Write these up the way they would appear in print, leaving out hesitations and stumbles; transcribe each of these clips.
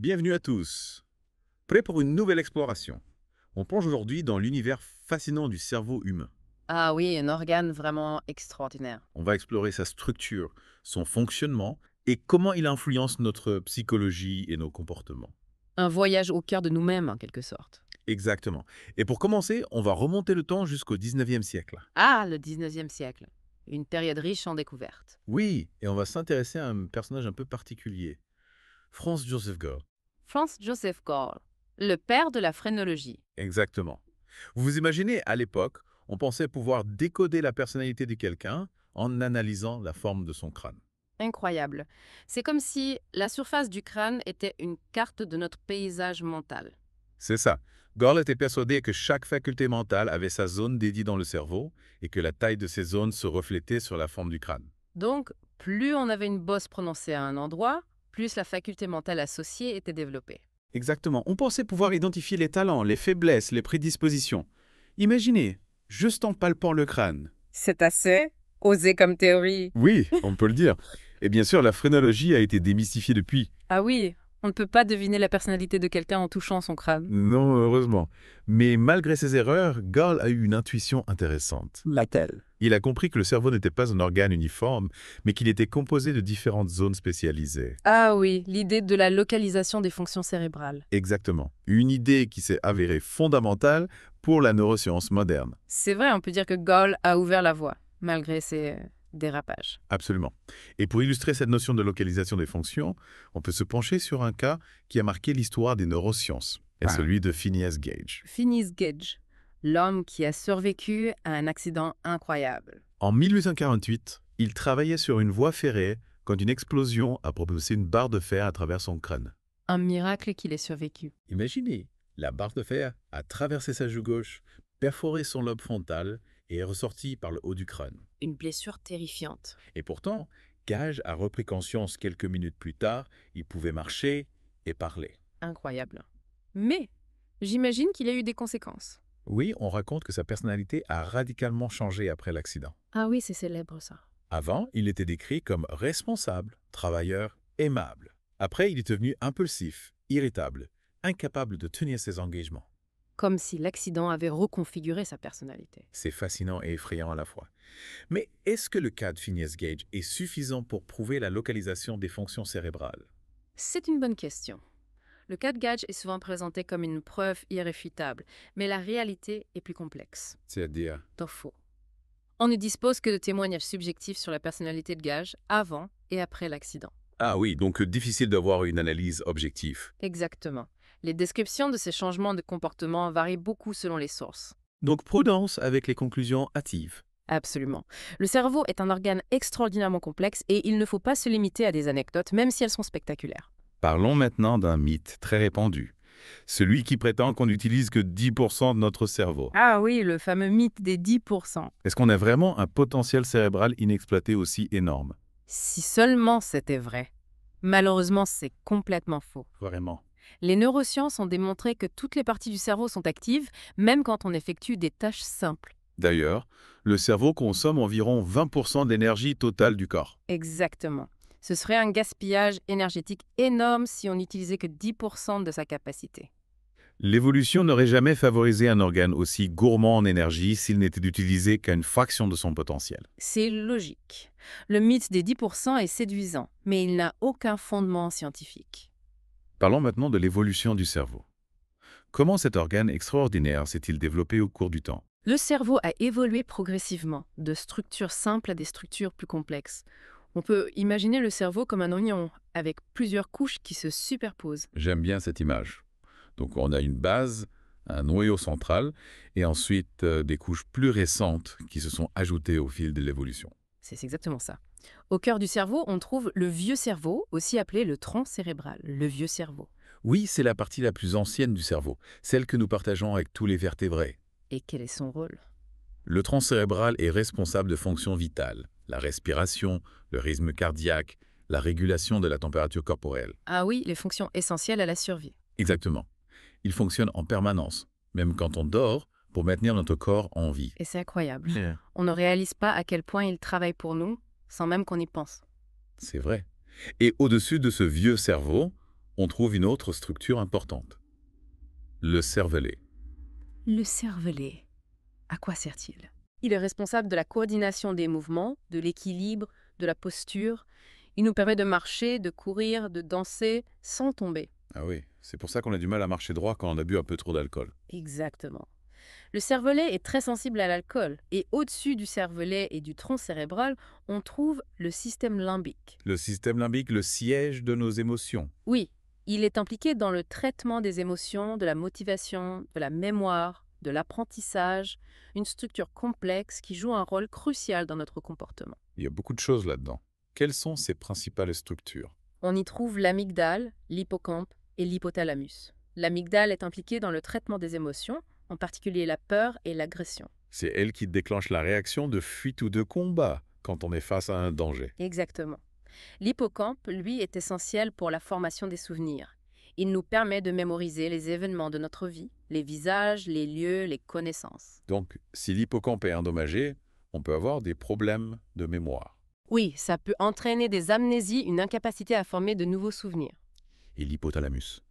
Bienvenue à tous. Prêts pour une nouvelle exploration? On plonge aujourd'hui dans l'univers fascinant du cerveau humain. Ah oui, un organe vraiment extraordinaire. On va explorer sa structure, son fonctionnement et comment il influence notre psychologie et nos comportements. Un voyage au cœur de nous-mêmes, en quelque sorte. Exactement. Et pour commencer, on va remonter le temps jusqu'au 19e siècle. Ah, le 19e siècle. Une période riche en découvertes. Oui, et on va s'intéresser à un personnage un peu particulier, Franz Joseph Gall. Franz Joseph Gall, le père de la phrénologie. Exactement. Vous vous imaginez, à l'époque, on pensait pouvoir décoder la personnalité de quelqu'un en analysant la forme de son crâne. Incroyable. C'est comme si la surface du crâne était une carte de notre paysage mental. C'est ça. Gall était persuadé que chaque faculté mentale avait sa zone dédiée dans le cerveau et que la taille de ces zones se reflétait sur la forme du crâne. Donc, plus on avait une bosse prononcée à un endroit, plus la faculté mentale associée était développée. Exactement. On pensait pouvoir identifier les talents, les faiblesses, les prédispositions. Imaginez, juste en palpant le crâne. C'est assez osé comme théorie. Oui, on peut le dire. Et bien sûr, la phrénologie a été démystifiée depuis. Ah oui, on ne peut pas deviner la personnalité de quelqu'un en touchant son crâne. Non, heureusement. Mais malgré ses erreurs, Gall a eu une intuition intéressante. Laquelle? Il a compris que le cerveau n'était pas un organe uniforme, mais qu'il était composé de différentes zones spécialisées. Ah oui, l'idée de la localisation des fonctions cérébrales. Exactement. Une idée qui s'est avérée fondamentale pour la neuroscience moderne. C'est vrai, on peut dire que Gall a ouvert la voie, malgré ses dérapages. Absolument. Et pour illustrer cette notion de localisation des fonctions, on peut se pencher sur un cas qui a marqué l'histoire des neurosciences, et celui de Phineas Gage. Phineas Gage, l'homme qui a survécu à un accident incroyable. En 1848, il travaillait sur une voie ferrée quand une explosion a propulsé une barre de fer à travers son crâne. Un miracle qu'il ait survécu. Imaginez, la barre de fer a traversé sa joue gauche, perforé son lobe frontal et est ressortie par le haut du crâne. Une blessure terrifiante. Et pourtant, Gage a repris conscience quelques minutes plus tard, il pouvait marcher et parler. Incroyable. Mais, j'imagine qu'il a eu des conséquences. Oui, on raconte que sa personnalité a radicalement changé après l'accident. Ah oui, c'est célèbre ça. Avant, il était décrit comme responsable, travailleur, aimable. Après, il est devenu impulsif, irritable, incapable de tenir ses engagements. Comme si l'accident avait reconfiguré sa personnalité. C'est fascinant et effrayant à la fois. Mais est-ce que le cas de Phineas Gage est suffisant pour prouver la localisation des fonctions cérébrales? C'est une bonne question. Le cas de Gage est souvent présenté comme une preuve irréfutable, mais la réalité est plus complexe. C'est-à-dire, Donc faux. On ne dispose que de témoignages subjectifs sur la personnalité de Gage avant et après l'accident. ah oui, donc difficile d'avoir une analyse objective. Exactement. Les descriptions de ces changements de comportement varient beaucoup selon les sources. Donc prudence avec les conclusions hâtives. Absolument. Le cerveau est un organe extraordinairement complexe et il ne faut pas se limiter à des anecdotes, même si elles sont spectaculaires. Parlons maintenant d'un mythe très répandu. Celui qui prétend qu'on n'utilise que 10% de notre cerveau. Ah oui, le fameux mythe des 10%. Est-ce qu'on a vraiment un potentiel cérébral inexploité aussi énorme? Si seulement c'était vrai. Malheureusement, c'est complètement faux. Vraiment. Les neurosciences ont démontré que toutes les parties du cerveau sont actives, même quand on effectue des tâches simples. D'ailleurs, le cerveau consomme environ 20% de l'énergie totale du corps. Exactement. Ce serait un gaspillage énergétique énorme si on n'utilisait que 10% de sa capacité. L'évolution n'aurait jamais favorisé un organe aussi gourmand en énergie s'il n'était utilisé qu'à une fraction de son potentiel. C'est logique. Le mythe des 10% est séduisant, mais il n'a aucun fondement scientifique. Parlons maintenant de l'évolution du cerveau. Comment cet organe extraordinaire s'est-il développé au cours du temps? Le cerveau a évolué progressivement, de structures simples à des structures plus complexes. On peut imaginer le cerveau comme un oignon, avec plusieurs couches qui se superposent. J'aime bien cette image. Donc on a une base, un noyau central, et ensuite des couches plus récentes qui se sont ajoutées au fil de l'évolution. C'est exactement ça. Au cœur du cerveau, on trouve le vieux cerveau, aussi appelé le tronc cérébral, le vieux cerveau. Oui, c'est la partie la plus ancienne du cerveau, celle que nous partageons avec tous les vertébrés. Et quel est son rôle? Le tronc cérébral est responsable de fonctions vitales, la respiration, le rythme cardiaque, la régulation de la température corporelle. Ah oui, les fonctions essentielles à la survie. Exactement. Il fonctionne en permanence, même quand on dort, pour maintenir notre corps en vie. Et c'est incroyable. On ne réalise pas à quel point il travaille pour nous, sans même qu'on y pense. C'est vrai. Et au-dessus de ce vieux cerveau, on trouve une autre structure importante. Le cervelet. Le cervelet. À quoi sert-il? Il est responsable de la coordination des mouvements, de l'équilibre, de la posture. Il nous permet de marcher, de courir, de danser sans tomber. Ah oui, c'est pour ça qu'on a du mal à marcher droit quand on a bu un peu trop d'alcool. Exactement. Le cervelet est très sensible à l'alcool. Et au-dessus du cervelet et du tronc cérébral, on trouve le système limbique. Le système limbique, le siège de nos émotions. Oui, il est impliqué dans le traitement des émotions, de la motivation, de la mémoire, de l'apprentissage, une structure complexe qui joue un rôle crucial dans notre comportement. Il y a beaucoup de choses là-dedans. Quelles sont ces principales structures? On y trouve l'amygdale, l'hippocampe et l'hypothalamus. L'amygdale est impliquée dans le traitement des émotions, en particulier la peur et l'agression. C'est elle qui déclenche la réaction de fuite ou de combat quand on est face à un danger. Exactement. L'hippocampe, lui, est essentiel pour la formation des souvenirs. Il nous permet de mémoriser les événements de notre vie, les visages, les lieux, les connaissances. Donc, si l'hippocampe est endommagé, on peut avoir des problèmes de mémoire. Oui, ça peut entraîner des amnésies, une incapacité à former de nouveaux souvenirs. Et l'hypothalamus,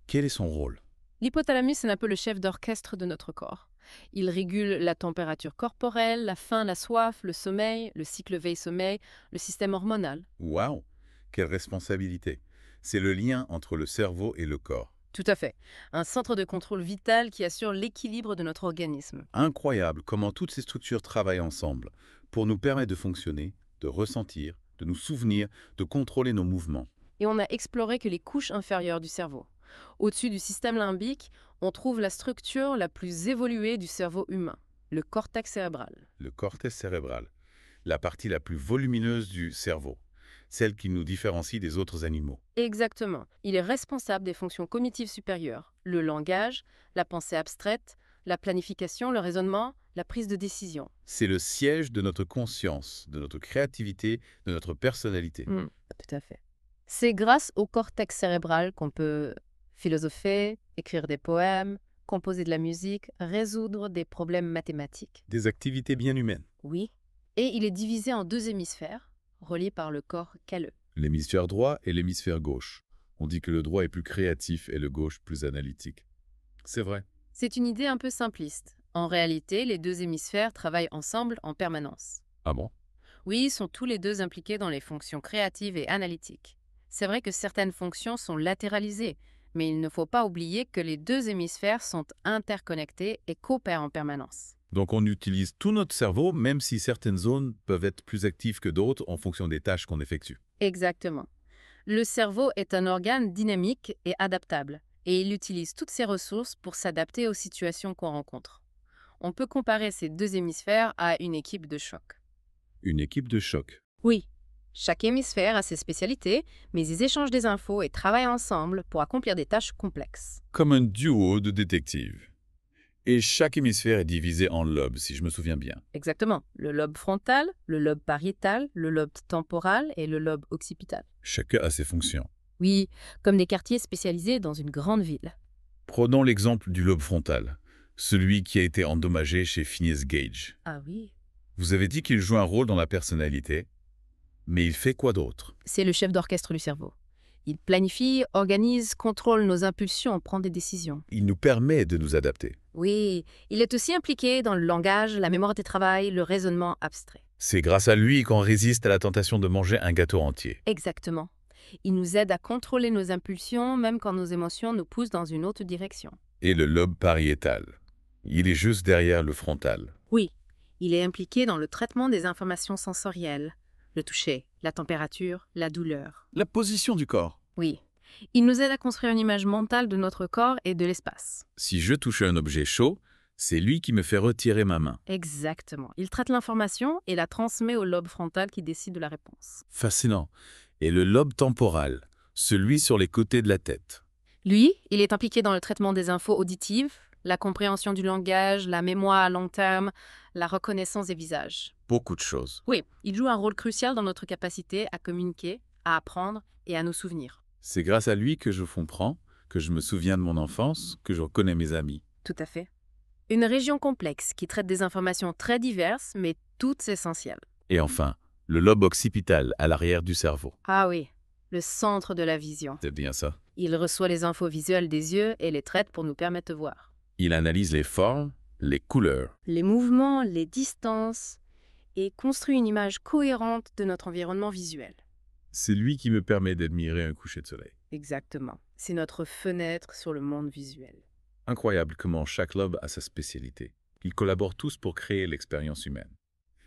quel est son rôle? L'hypothalamus est un peu le chef d'orchestre de notre corps. Il régule la température corporelle, la faim, la soif, le sommeil, le cycle veille-sommeil, le système hormonal. Waouh! Quelle responsabilité! C'est le lien entre le cerveau et le corps. Tout à fait. Un centre de contrôle vital qui assure l'équilibre de notre organisme. Incroyable comment toutes ces structures travaillent ensemble pour nous permettre de fonctionner, de ressentir, de nous souvenir, de contrôler nos mouvements. Et on a exploré que les couches inférieures du cerveau. Au-dessus du système limbique, on trouve la structure la plus évoluée du cerveau humain, le cortex cérébral. Le cortex cérébral, la partie la plus volumineuse du cerveau, celle qui nous différencie des autres animaux. Exactement. Il est responsable des fonctions cognitives supérieures, le langage, la pensée abstraite, la planification, le raisonnement, la prise de décision. C'est le siège de notre conscience, de notre créativité, de notre personnalité. Tout à fait. C'est grâce au cortex cérébral qu'on peut philosopher, écrire des poèmes, composer de la musique, résoudre des problèmes mathématiques. Des activités bien humaines. Oui. Et il est divisé en 2 hémisphères, reliés par le corps calleux. L'hémisphère droit et l'hémisphère gauche. On dit que le droit est plus créatif et le gauche plus analytique. C'est vrai. C'est une idée un peu simpliste. En réalité, les 2 hémisphères travaillent ensemble en permanence. Ah bon? Oui, ils sont tous les 2 impliqués dans les fonctions créatives et analytiques. C'est vrai que certaines fonctions sont latéralisées, mais il ne faut pas oublier que les 2 hémisphères sont interconnectés et coopèrent en permanence. Donc on utilise tout notre cerveau, même si certaines zones peuvent être plus actives que d'autres en fonction des tâches qu'on effectue. Exactement. Le cerveau est un organe dynamique et adaptable, et il utilise toutes ses ressources pour s'adapter aux situations qu'on rencontre. On peut comparer ces 2 hémisphères à une équipe de choc. Une équipe de choc. Oui, chaque hémisphère a ses spécialités, mais ils échangent des infos et travaillent ensemble pour accomplir des tâches complexes. Comme un duo de détectives. Et chaque hémisphère est divisé en lobes, si je me souviens bien. Exactement. Le lobe frontal, le lobe pariétal, le lobe temporal et le lobe occipital. Chacun a ses fonctions. Oui, comme des quartiers spécialisés dans une grande ville. Prenons l'exemple du lobe frontal, celui qui a été endommagé chez Phineas Gage. Ah oui. Vous avez dit qu'il joue un rôle dans la personnalité, mais il fait quoi d'autre? C'est le chef d'orchestre du cerveau. Il planifie, organise, contrôle nos impulsions, prend des décisions. Il nous permet de nous adapter. Oui, il est aussi impliqué dans le langage, la mémoire de travail, le raisonnement abstrait. C'est grâce à lui qu'on résiste à la tentation de manger un gâteau entier. Exactement. Il nous aide à contrôler nos impulsions, même quand nos émotions nous poussent dans une autre direction. Et le lobe pariétal. Il est juste derrière le frontal. Oui, il est impliqué dans le traitement des informations sensorielles, le toucher, la température, la douleur. La position du corps. Oui, il nous aide à construire une image mentale de notre corps et de l'espace. Si je touche un objet chaud, c'est lui qui me fait retirer ma main. Exactement. Il traite l'information et la transmet au lobe frontal qui décide de la réponse. Fascinant. Et le lobe temporal, celui sur les côtés de la tête. Lui, il est impliqué dans le traitement des infos auditives, la compréhension du langage, la mémoire à long terme, la reconnaissance des visages. Beaucoup de choses. Oui, il joue un rôle crucial dans notre capacité à communiquer, à apprendre et à nous souvenir. C'est grâce à lui que je comprends, que je me souviens de mon enfance, que je reconnais mes amis. Tout à fait. Une région complexe qui traite des informations très diverses, mais toutes essentielles. Et enfin, le lobe occipital à l'arrière du cerveau. Ah oui, le centre de la vision. C'est bien ça. Il reçoit les infos visuelles des yeux et les traite pour nous permettre de voir. Il analyse les formes, les couleurs. Les mouvements, les distances, et construit une image cohérente de notre environnement visuel. C'est lui qui me permet d'admirer un coucher de soleil. Exactement. C'est notre fenêtre sur le monde visuel. Incroyable comment chaque lobe a sa spécialité. Ils collaborent tous pour créer l'expérience humaine.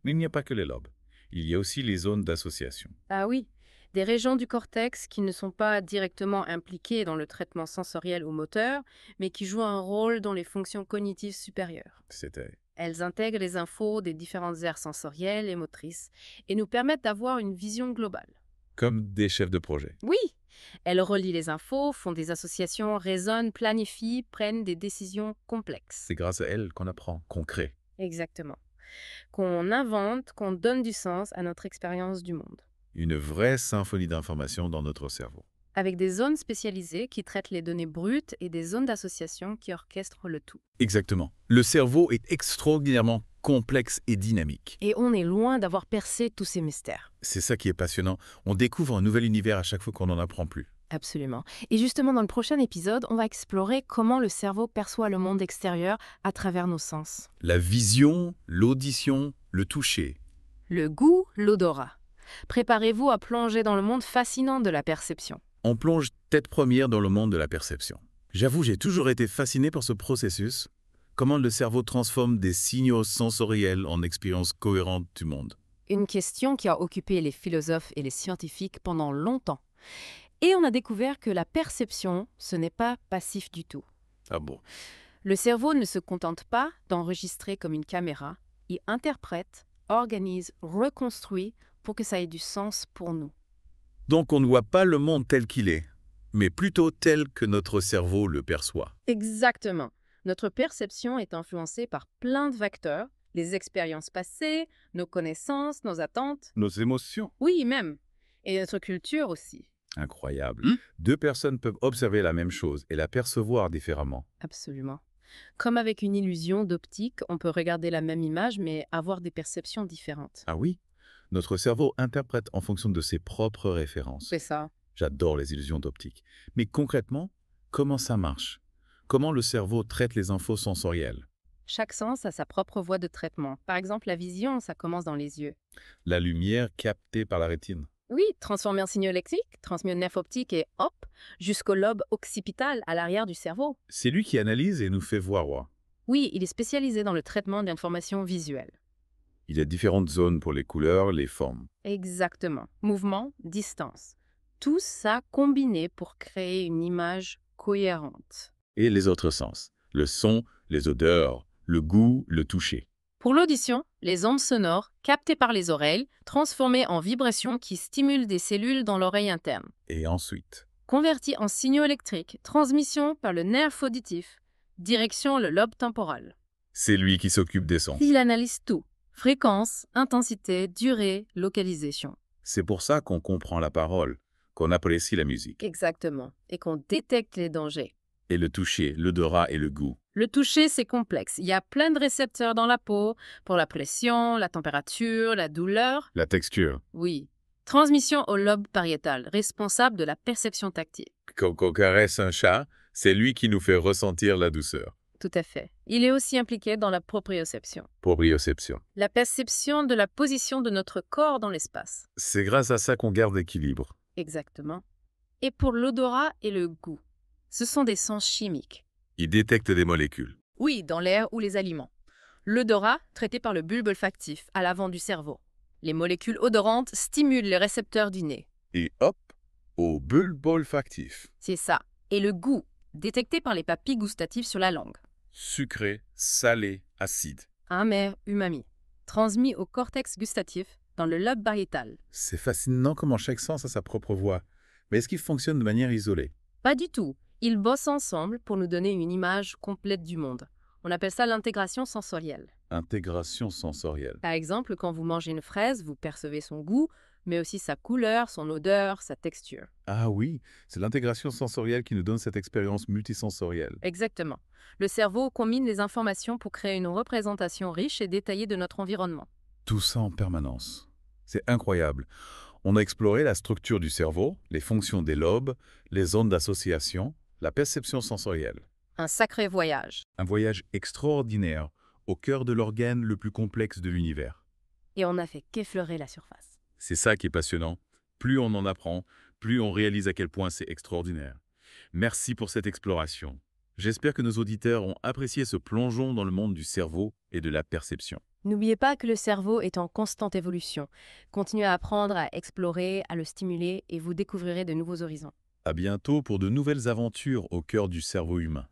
Mais il n'y a pas que les lobes. Il y a aussi les zones d'association. Ah oui, des régions du cortex qui ne sont pas directement impliquées dans le traitement sensoriel ou moteur, mais qui jouent un rôle dans les fonctions cognitives supérieures. C'était Elles intègrent les infos des différentes aires sensorielles et motrices et nous permettent d'avoir une vision globale. comme des chefs de projet. Oui, elles relient les infos, font des associations, raisonnent, planifient, prennent des décisions complexes. C'est grâce à elles qu'on apprend, qu'on crée. Exactement. Qu'on invente, qu'on donne du sens à notre expérience du monde. Une vraie symphonie d'informations dans notre cerveau. Avec des zones spécialisées qui traitent les données brutes et des zones d'association qui orchestrent le tout. Exactement. Le cerveau est extraordinairement complexe et dynamique. Et on est loin d'avoir percé tous ces mystères. C'est ça qui est passionnant. On découvre un nouvel univers à chaque fois qu'on n'en apprend plus. Absolument. Et justement, dans le prochain épisode, on va explorer comment le cerveau perçoit le monde extérieur à travers nos sens. La vision, l'audition, le toucher. Le goût, l'odorat. Préparez-vous à plonger dans le monde fascinant de la perception. On plonge tête première dans le monde de la perception. J'avoue, j'ai toujours été fasciné par ce processus. Comment le cerveau transforme des signaux sensoriels en expériences cohérentes du monde. Une question qui a occupé les philosophes et les scientifiques pendant longtemps. Et on a découvert que la perception, ce n'est pas passif du tout. Ah bon? Le cerveau ne se contente pas d'enregistrer comme une caméra, il interprète, organise, reconstruit pour que ça ait du sens pour nous. Donc on ne voit pas le monde tel qu'il est, mais plutôt tel que notre cerveau le perçoit. Exactement. Notre perception est influencée par plein de facteurs, les expériences passées, nos connaissances, nos attentes. Nos émotions. Oui, même. Et notre culture aussi. Incroyable. Deux personnes peuvent observer la même chose et la percevoir différemment. Absolument. Comme avec une illusion d'optique, on peut regarder la même image mais avoir des perceptions différentes. Ah oui? Notre cerveau interprète en fonction de ses propres références. C'est ça. J'adore les illusions d'optique. Mais concrètement, comment ça marche? Comment le cerveau traite les infos sensorielles? Chaque sens a sa propre voie de traitement. Par exemple, la vision, ça commence dans les yeux. La lumière captée par la rétine. Oui, transformée en signaux électriques, transmis au nerf optique et hop, jusqu'au lobe occipital à l'arrière du cerveau. C'est lui qui analyse et nous fait voir. Oui, il est spécialisé dans le traitement d'informations visuelles. Il y a différentes zones pour les couleurs, les formes. Exactement. Mouvement, distance. Tout ça combiné pour créer une image cohérente. Et les autres sens. Le son, les odeurs, le goût, le toucher. Pour l'audition, les ondes sonores, captées par les oreilles, transformées en vibrations qui stimulent des cellules dans l'oreille interne. Et ensuite, Converties en signaux électriques, transmission par le nerf auditif, direction le lobe temporal. c'est lui qui s'occupe des sons. Il analyse tout. Fréquence, intensité, durée, localisation. C'est pour ça qu'on comprend la parole, qu'on apprécie la musique. Exactement. Et qu'on détecte les dangers. Et le toucher, l'odorat et le goût. Le toucher, c'est complexe. Il y a plein de récepteurs dans la peau pour la pression, la température, la douleur. La texture. Oui. Transmission au lobe pariétal, responsable de la perception tactile. Quand on caresse un chat, c'est lui qui nous fait ressentir la douceur. Tout à fait. Il est aussi impliqué dans la proprioception. Proprioception. La perception de la position de notre corps dans l'espace. C'est grâce à ça qu'on garde l'équilibre. Exactement. Et pour l'odorat et le goût. Ce sont des sens chimiques. Il détecte des molécules. Oui, dans l'air ou les aliments. L'odorat, traité par le bulbe olfactif, à l'avant du cerveau. Les molécules odorantes stimulent les récepteurs du nez. Et hop, au bulbe olfactif. C'est ça. Et le goût, détecté par les papilles gustatives sur la langue. Sucré, salé, acide. Amer, umami. Transmis au cortex gustatif, dans le lobe pariétal. C'est fascinant comment chaque sens a sa propre voix. Mais est-ce qu'il fonctionne de manière isolée? Pas du tout. Ils bossent ensemble pour nous donner une image complète du monde. On appelle ça l'intégration sensorielle. Intégration sensorielle. Par exemple, quand vous mangez une fraise, vous percevez son goût, mais aussi sa couleur, son odeur, sa texture. Ah oui, c'est l'intégration sensorielle qui nous donne cette expérience multisensorielle. Exactement. Le cerveau combine les informations pour créer une représentation riche et détaillée de notre environnement. Tout ça en permanence. C'est incroyable. On a exploré la structure du cerveau, les fonctions des lobes, les zones d'association, la perception sensorielle. Un sacré voyage. Un voyage extraordinaire au cœur de l'organe le plus complexe de l'univers. Et on n'a fait qu'effleurer la surface. C'est ça qui est passionnant. Plus on en apprend, plus on réalise à quel point c'est extraordinaire. Merci pour cette exploration. J'espère que nos auditeurs ont apprécié ce plongeon dans le monde du cerveau et de la perception. N'oubliez pas que le cerveau est en constante évolution. Continuez à apprendre, à explorer, à le stimuler et vous découvrirez de nouveaux horizons. À bientôt pour de nouvelles aventures au cœur du cerveau humain.